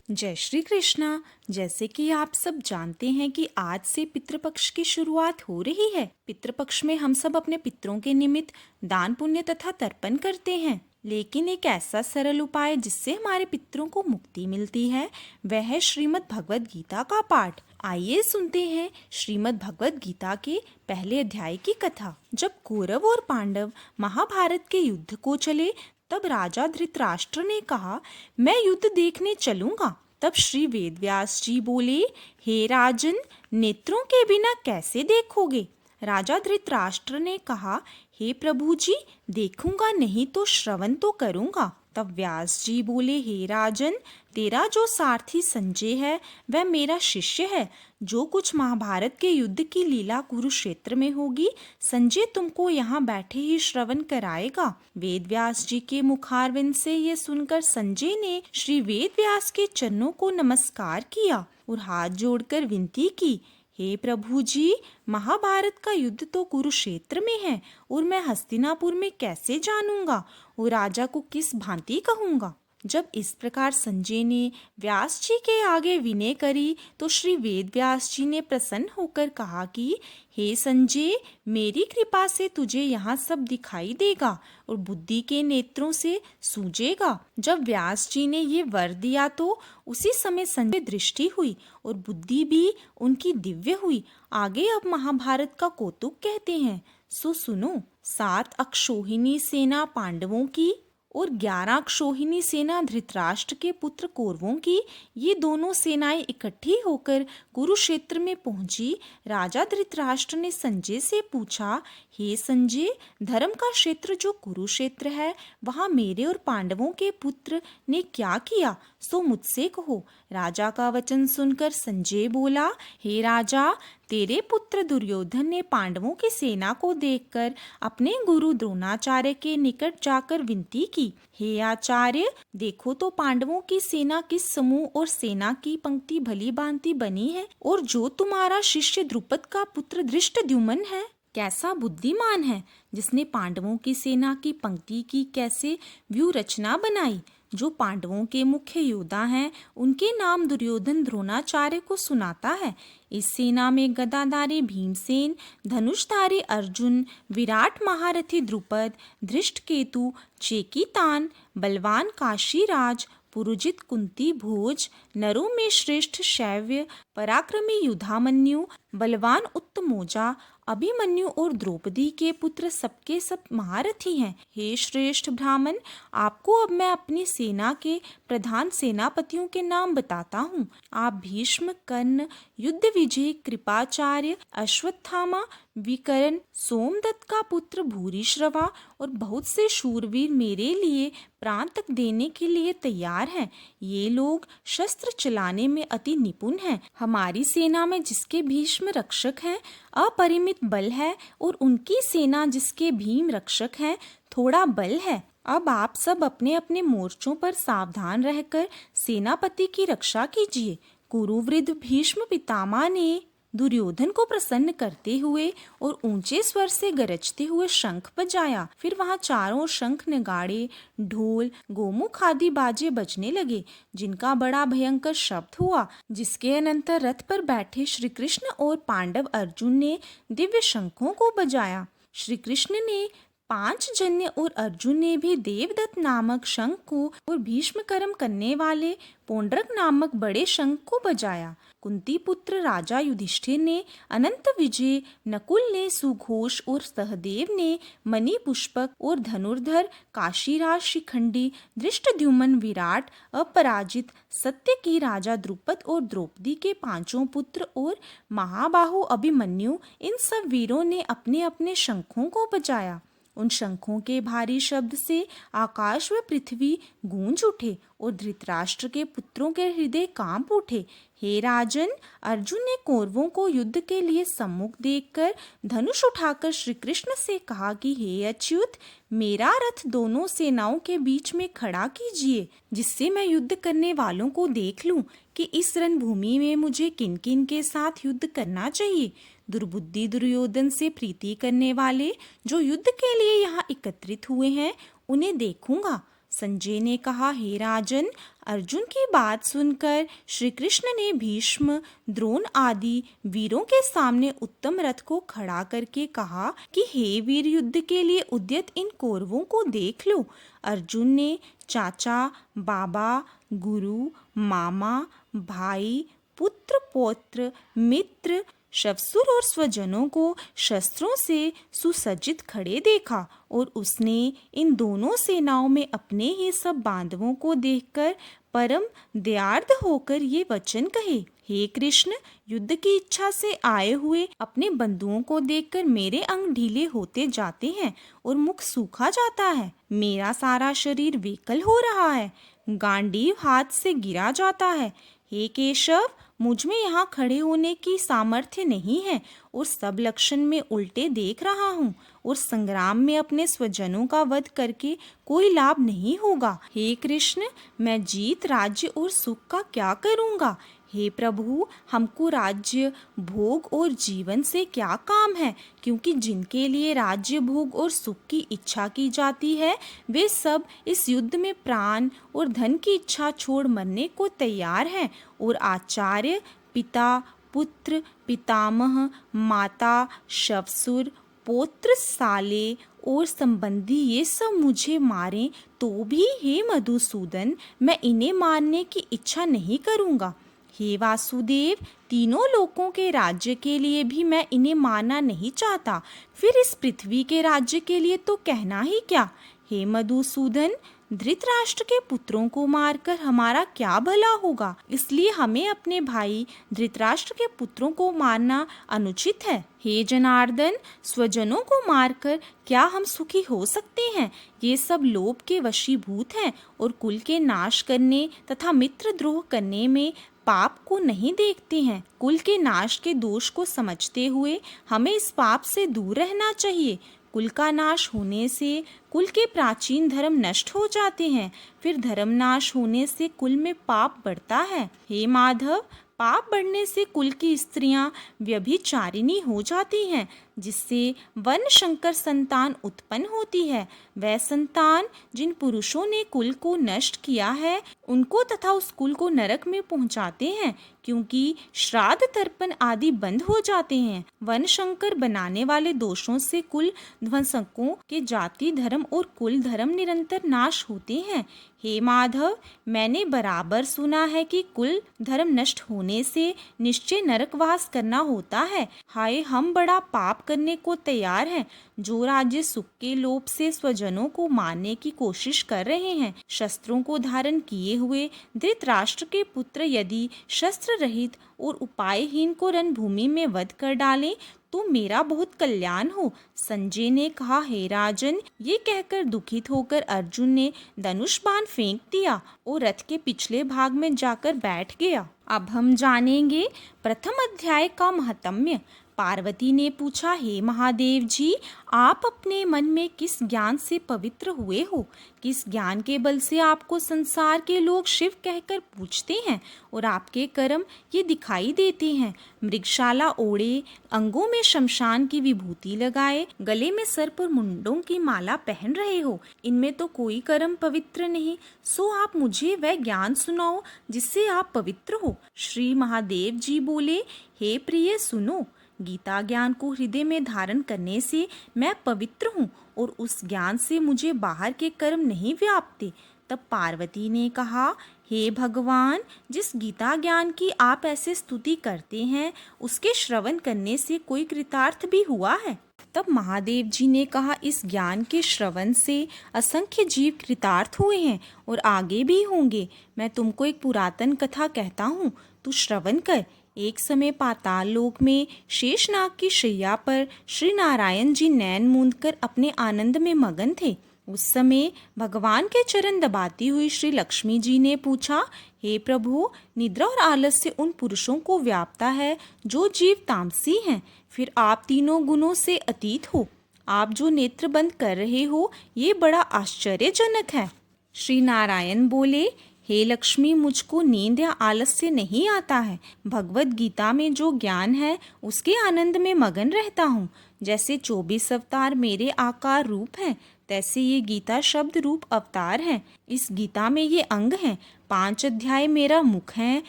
जय श्री कृष्णा। जैसे कि आप सब जानते हैं कि आज से पितृपक्ष की शुरुआत हो रही है। पितृपक्ष में हम सब अपने पितरों के निमित्त दान पुण्य तथा तर्पण करते हैं, लेकिन एक ऐसा सरल उपाय जिससे हमारे पितरों को मुक्ति मिलती है वह है श्रीमद् भगवद गीता का पाठ। आइए सुनते हैं श्रीमद् भगवद गीता के पहले अध्याय की कथा। जब कौरव और पांडव महाभारत के युद्ध को चले तब राजा धृतराष्ट्र ने कहा, मैं युद्ध देखने चलूंगा। तब श्री वेदव्यास जी बोले, हे राजन, नेत्रों के बिना कैसे देखोगे? राजा धृतराष्ट्र ने कहा, हे प्रभु जी, देखूंगा नहीं तो श्रवण तो करूंगा। तब व्यास जी बोले, हे राजन, तेरा जो सारथी संजय है वह मेरा शिष्य है। जो कुछ महाभारत के युद्ध की लीला कुरुक्षेत्र में होगी संजय तुमको यहाँ बैठे ही श्रवण कराएगा। वेदव्यास जी के मुखारविंद से ये सुनकर संजय ने श्री वेदव्यास के चरणों को नमस्कार किया और हाथ जोड़कर विनती की, हे प्रभु जी, महाभारत का युद्ध तो कुरुक्षेत्र में है और मैं हस्तिनापुर में कैसे जानूंगा और राजा को किस भांति कहूंगा। जब इस प्रकार संजय ने व्यास जी के आगे विनय करी तो श्री वेद व्यास जी ने प्रसन्न होकर कहा कि हे संजय, मेरी कृपा से तुझे यहाँ सब दिखाई देगा और बुद्धि के नेत्रों से सूझेगा। जब व्यास जी ने ये वर दिया तो उसी समय संजय दृष्टि हुई और बुद्धि भी उनकी दिव्य हुई। आगे अब महाभारत का कौतुक कहते हैं, सो सुनो। 7 अक्षौहिणी सेना पांडवों की और 11 अक्षौहिणी सेना धृतराष्ट्र के पुत्र कौरवों की, ये दोनों सेनाएं इकट्ठी होकर कुरुक्षेत्र में पहुंची। राजा धृतराष्ट्र ने संजय से पूछा, हे संजय, धर्म का क्षेत्र जो कुरुक्षेत्र है वहाँ मेरे और पांडवों के पुत्र ने क्या किया, सो मुझसे कहो। राजा का वचन सुनकर संजय बोला, हे राजा, तेरे पुत्र दुर्योधन ने पांडवों की सेना को देखकर अपने गुरु द्रोणाचार्य के निकट जाकर विनती की, हे आचार्य, देखो तो पांडवों की सेना किस समूह और सेना की पंक्ति भली भांति बनी है, और जो तुम्हारा शिष्य द्रुपद का पुत्र धृष्टद्युम्न है कैसा बुद्धिमान है, जिसने पांडवों की सेना की पंक्ति की कैसे व्यूह रचना बनाई। जो पांडवों के मुख्य योद्धा हैं उनके नाम दुर्योधन द्रोणाचार्य को सुनाता है। इस सेना में गदाधारी भीमसेन, धनुषधारी अर्जुन, विराट महारथी द्रुपद, धृष्टकेतु, चेकितान, बलवान काशीराज, पुरुजित कुंती भोज, नरों में श्रेष्ठ शैव्य, पराक्रमी युधामन्यु, बलवान उत्तमोजा, अभिमन्यु और द्रौपदी के पुत्र सबके सब महारथी हैं। हे श्रेष्ठ ब्राह्मण, आपको अब मैं अपनी सेना के प्रधान सेनापतियों के नाम बताता हूँ। आप भीष्म, कर्ण, युद्ध विजय, कृपाचार्य, अश्वत्थामा, विकर्ण, सोमदत्त का पुत्र भूरिश्रवा और बहुत से शूरवीर मेरे लिए प्राण तक देने के लिए तैयार हैं। ये लोग शस्त्र चलाने में अति निपुण हैं। हमारी सेना में जिसके भीष्म रक्षक हैं अपरिमित बल है और उनकी सेना जिसके भीम रक्षक हैं थोड़ा बल है। अब आप सब अपने अपने मोर्चों पर सावधान रहकर सेनापति की रक्षा कीजिए। कुरुवृद्ध भीष्म पितामह ने दुर्योधन को प्रसन्न करते हुए और ऊंचे स्वर से गरजते हुए शंख बजाया। फिर वहां चारों ओर शंख, नगाड़े, ढोल, गोमुख आदि बाजे बजने लगे, जिनका बड़ा भयंकर शब्द हुआ। जिसके अनंतर रथ पर बैठे श्री कृष्ण और पांडव अर्जुन ने दिव्य शंखों को बजाया। श्री कृष्ण ने 5 जन्य और अर्जुन ने भी देवदत्त नामक शंख को और भीष्म कर्म करने वाले पौंड्रक नामक बड़े शंख को बजाया। कुंती पुत्र राजा युधिष्ठिर ने अनंत विजय, नकुल ने सुघोष और सहदेव ने मणि पुष्पक और धनुर्धर, काशीराज शिखंडी, धृष्टद्युम्न, विराट, अपराजित, सत्यकी राजा द्रुपद और द्रौपदी के 5 पुत्र और महाबाहु अभिमन्यु, इन सब वीरों ने अपने अपने शंखों को बजाया। उन शंखों के भारी शब्द से आकाश व पृथ्वी गूंज उठे और धृतराष्ट्र के पुत्रों के हृदय कांप उठे। हे राजन, अर्जुन ने कौरवों को युद्ध के लिए सम्मुख देखकर धनुष उठाकर श्री कृष्ण से कहा कि हे अच्युत, मेरा रथ दोनों सेनाओं के बीच में खड़ा कीजिए, जिससे मैं युद्ध करने वालों को देख लूं कि इस रणभूमि में मुझे किन किन के साथ युद्ध करना चाहिए। दुर्बुद्धि दुर्योधन से प्रीति करने वाले जो युद्ध के लिए यहाँ एकत्रित हुए हैं उन्हें देखूंगा। संजय ने कहा, हे राजन, अर्जुन की बात सुनकर श्री कृष्ण ने भीष्म, द्रोण आदि वीरों के सामने उत्तम रथ को खड़ा करके कहा कि हे वीर, युद्ध के लिए उद्यत इन कौरवों को देख लो। अर्जुन ने चाचा, बाबा, गुरु, मामा, भाई, पुत्र, पौत्र, मित्र, श्वशुर और स्वजनों को शस्त्रों से सुसज्जित खड़े देखा और उसने इन दोनों सेनाओं में अपने ही सब बांधवों को देखकर परम दयार्द होकर ये वचन कहे, हे कृष्ण, युद्ध की इच्छा से आए हुए अपने बंधुओं को देखकर मेरे अंग ढीले होते जाते हैं और मुख सूखा जाता है। मेरा सारा शरीर विकल हो रहा है, गांडीव हाथ से गिरा जाता है। हे केशव, मुझ में यहाँ खड़े होने की सामर्थ्य नहीं है और सब लक्षण में उल्टे देख रहा हूँ और संग्राम में अपने स्वजनों का वध करके कोई लाभ नहीं होगा। हे कृष्ण, मैं जीत, राज्य और सुख का क्या करूँगा? हे प्रभु, हमको राज्य, भोग और जीवन से क्या काम है? क्योंकि जिनके लिए राज्य, भोग और सुख की इच्छा की जाती है वे सब इस युद्ध में प्राण और धन की इच्छा छोड़ मरने को तैयार हैं। और आचार्य, पिता, पुत्र, पितामह, माता, श्वशुर, पौत्र, साले और संबंधी ये सब मुझे मारें तो भी हे मधुसूदन, मैं इन्हें मारने की इच्छा नहीं करूँगा। हे वासुदेव, तीनों लोकों के राज्य के लिए भी मैं इन्हें मारना नहीं चाहता, फिर इस पृथ्वी के राज्य के लिए तो कहना ही क्या। हे मधुसूदन, धृतराष्ट्र के पुत्रों को मारकर हमारा क्या भला होगा, इसलिए हमें अपने भाई धृतराष्ट्र के पुत्रों को मारना अनुचित है। हे जनार्दन, स्वजनों को मारकर क्या हम सुखी हो सकते हैं? ये सब लोभ के वशीभूत हैं और कुल के नाश करने तथा मित्र द्रोह करने में पाप को नहीं देखते हैं। कुल के नाश के दोष को समझते हुए हमें इस पाप से दूर रहना चाहिए। कुल का नाश होने से कुल के प्राचीन धर्म नष्ट हो जाते हैं, फिर धर्म नाश होने से कुल में पाप बढ़ता है। हे माधव, पाप बढ़ने से कुल की स्त्रियां व्यभिचारिणी हो जाती हैं, जिससे वर्ण शंकर संतान उत्पन्न होती है। वह संतान जिन पुरुषों ने कुल को नष्ट किया है उनको तथा उस कुल को नरक में पहुंचाते हैं, क्योंकि श्राद्ध तर्पण आदि बंद हो जाते हैं। वर्ण शंकर बनाने वाले दोषों से कुल ध्वंसकों के जाति धर्म और कुल धर्म निरंतर नाश होते हैं। हे माधव, मैंने बराबर सुना है कि कुल धर्म नष्ट होने से निश्चय नरकवास करना होता है। हाय, हम बड़ा पाप करने को तैयार हैं, जो राज्य सुख के लोभ से स्वजनों को मारने की कोशिश कर रहे हैं। शस्त्रों को धारण किए हुए धृतराष्ट्र के पुत्र यदि शस्त्र रहित और उपायहीन को रणभूमि में वध कर डालें तो मेरा बहुत कल्याण हो। संजय ने कहा, हे राजन, ये कहकर दुखित होकर अर्जुन ने धनुष बाण फेंक दिया और रथ के पिछले भाग में जाकर बैठ गया। अब हम जानेंगे प्रथम अध्याय का महात्म्य। पार्वती ने पूछा, हे महादेव जी, आप अपने मन में किस ज्ञान से पवित्र हुए हो? किस ज्ञान के बल से आपको संसार के लोग शिव कहकर पूछते हैं और आपके कर्म ये दिखाई देते हैं? मृगशाला ओढ़े, अंगों में शमशान की विभूति लगाए, गले में सर्प और मुंडों की माला पहन रहे हो, इनमें तो कोई कर्म पवित्र नहीं। सो आप मुझे वह ज्ञान सुनाओ जिससे आप पवित्र हो। श्री महादेव जी बोले, हे प्रिय, सुनो, गीता ज्ञान को हृदय में धारण करने से मैं पवित्र हूँ और उस ज्ञान से मुझे बाहर के कर्म नहीं व्यापते। तब पार्वती ने कहा, हे भगवान, जिस गीता ज्ञान की आप ऐसे स्तुति करते हैं उसके श्रवण करने से कोई कृतार्थ भी हुआ है? तब महादेव जी ने कहा, इस ज्ञान के श्रवण से असंख्य जीव कृतार्थ हुए हैं और आगे भी होंगे। मैं तुमको एक पुरातन कथा कहता हूँ, तू श्रवण कर। एक समय पाताल लोक में शेषनाग की शैया पर श्री नारायण जी नैन मूंदकर अपने आनंद में मगन थे। उस समय भगवान के चरण दबाती हुई श्री लक्ष्मी जी ने पूछा, हे प्रभु, निद्रा और आलस्य उन पुरुषों को व्यापता है जो जीव तामसी हैं, फिर आप तीनों गुणों से अतीत हो। आप जो नेत्र बंद कर रहे हो ये बड़ा आश्चर्यजनक है। श्री नारायण बोले, हे लक्ष्मी, मुझको नींद या आलस्य नहीं आता है। भगवत गीता में जो ज्ञान है उसके आनंद में मगन रहता हूँ। जैसे 24 अवतार मेरे आकार रूप हैं, तैसे ये गीता शब्द रूप अवतार है। इस गीता में ये अंग हैं। 5 अध्याय मेरा मुख है,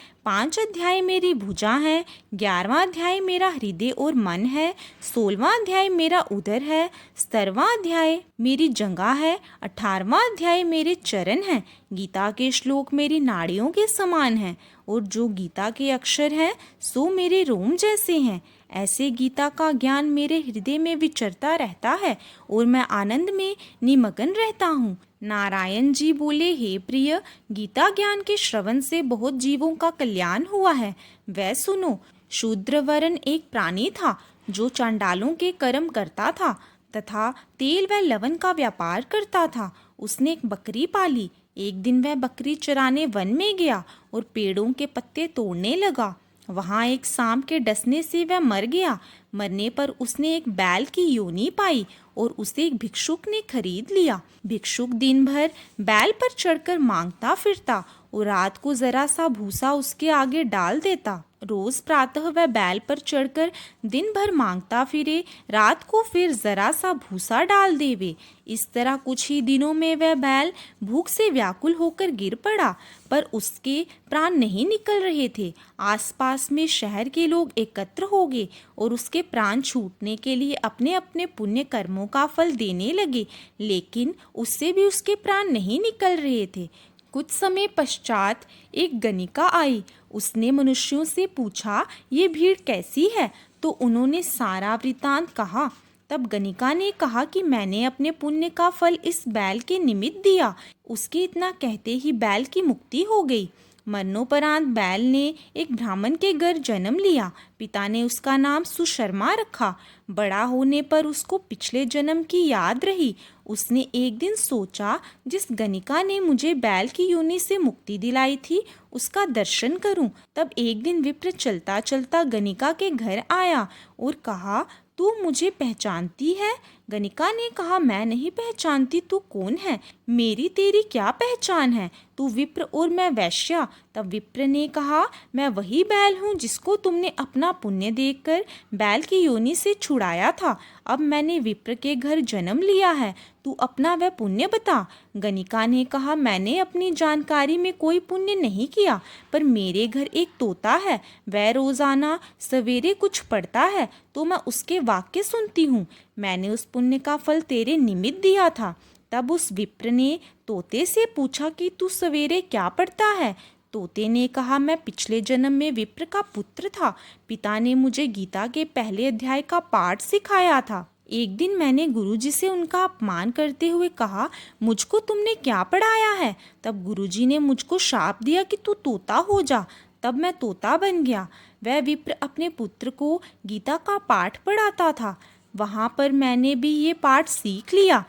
5 अध्याय मेरी भुजा है, 11वां अध्याय मेरा हृदय और मन है, 16वां अध्याय मेरा उदर है, 17वां अध्याय मेरी जंघा है, 18वां अध्याय मेरे चरण हैं। गीता के श्लोक मेरी नाड़ियों के समान हैं और जो गीता के अक्षर हैं सो मेरे रोम जैसे हैं। ऐसे गीता का ज्ञान मेरे हृदय में विचरता रहता है और मैं आनंद में निमग्न रहता हूँ। नारायण जी बोले, हे प्रिय, गीता ज्ञान के श्रवण से बहुत जीवों का कल्याण हुआ है। वह सुनो। शूद्र वर्ण एक प्राणी था जो चांडालों के कर्म करता था तथा तेल व लवण का व्यापार करता था। उसने एक बकरी पाली। एक दिन वह बकरी चराने वन में गया और पेड़ों के पत्ते तोड़ने लगा। वहाँ एक सांप के डसने से वह मर गया। मरने पर उसने एक बैल की योनि पाई और उसे एक भिक्षुक ने खरीद लिया। भिक्षुक दिन भर बैल पर चढ़कर मांगता फिरता और रात को जरा सा भूसा उसके आगे डाल देता। रोज प्रातः वह बैल पर चढ़कर दिन भर मांगता फिरे, रात को फिर जरा सा भूसा डाल देवे। इस तरह कुछ ही दिनों में वह बैल भूख से व्याकुल होकर गिर पड़ा, पर उसके प्राण नहीं निकल रहे थे। आसपास में शहर के लोग एकत्र हो गए और उसके प्राण छूटने के लिए अपने अपने पुण्य कर्मों का फल देने लगे, लेकिन उससे भी उसके प्राण नहीं निकल रहे थे। कुछ समय पश्चात एक गणिका आई। उसने मनुष्यों से पूछा, ये भीड़ कैसी है? तो उन्होंने सारा वृतांत कहा। तब गणिका ने कहा कि मैंने अपने पुण्य का फल इस बैल के निमित्त दिया। उसके इतना कहते ही बैल की मुक्ति हो गई। मरणोपरांत बैल ने एक ब्राह्मण के घर जन्म लिया। पिता ने उसका नाम सुशर्मा रखा। बड़ा होने पर उसको पिछले जन्म की याद रही। उसने एक दिन सोचा, जिस गणिका ने मुझे बैल की योनि से मुक्ति दिलाई थी उसका दर्शन करूं। तब एक दिन विप्र चलता चलता गणिका के घर आया और कहा, तू मुझे पहचानती है? गणिका ने कहा, मैं नहीं पहचानती। तू कौन है? मेरी तेरी क्या पहचान है? तू विप्र और मैं वैश्या। तब विप्र ने कहा, मैं वही बैल हूँ जिसको तुमने अपना पुण्य देखकर बैल की योनि से छुड़ाया था। अब मैंने विप्र के घर जन्म लिया है, तू अपना वह पुण्य बता। गणिका ने कहा, मैंने अपनी जानकारी में कोई पुण्य नहीं किया, पर मेरे घर एक तोता है। वह रोजाना सवेरे कुछ पढ़ता है तो मैं उसके वाक्य सुनती हूँ। मैंने उस पुण्य का फल तेरे निमित्त दिया था। तब उस विप्र ने तोते से पूछा कि तू सवेरे क्या पढ़ता है? तोते ने कहा, मैं पिछले जन्म में विप्र का पुत्र था। पिता ने मुझे गीता के पहले अध्याय का पाठ सिखाया था। एक दिन मैंने गुरुजी से उनका अपमान करते हुए कहा, मुझको तुमने क्या पढ़ाया है? तब गुरुजी ने मुझको शाप दिया कि तू तोता हो जा। तब मैं तोता बन गया। वह विप्र अपने पुत्र को गीता का पाठ पढ़ाता था। वहाँ पर मैंने भी ये पाठ सीख लिया।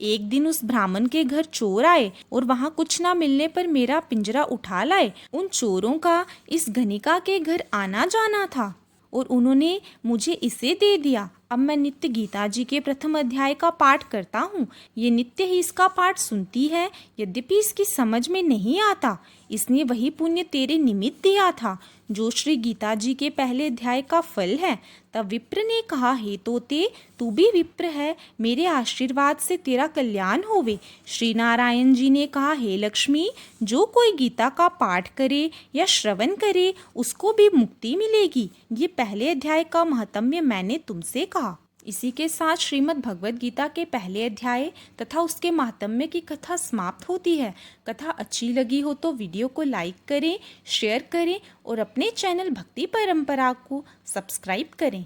एक दिन उस ब्राह्मण के घर चोर आए और वहाँ कुछ ना मिलने पर मेरा पिंजरा उठा लाए। उन चोरों का इस गणिका के घर आना जाना था और उन्होंने मुझे इसे दे दिया। अब मैं नित्य गीता जी के प्रथम अध्याय का पाठ करता हूँ। ये नित्य ही इसका पाठ सुनती है, यद्यपि इसकी समझ में नहीं आता। इसने वही पुण्य तेरे निमित्त दिया था जो श्री गीता जी के पहले अध्याय का फल है। तब विप्र ने कहा, हे तोते, तू भी विप्र है, मेरे आशीर्वाद से तेरा कल्याण होवे। श्री नारायण जी ने कहा, हे लक्ष्मी, जो कोई गीता का पाठ करे या श्रवण करे उसको भी मुक्ति मिलेगी। ये पहले अध्याय का महत्म्य मैंने तुमसे कहा। इसी के साथ श्रीमद् भगवद गीता के पहले अध्याय तथा उसके महात्म्य की कथा समाप्त होती है। कथा अच्छी लगी हो तो वीडियो को लाइक करें, शेयर करें और अपने चैनल भक्ति परंपरा को सब्सक्राइब करें।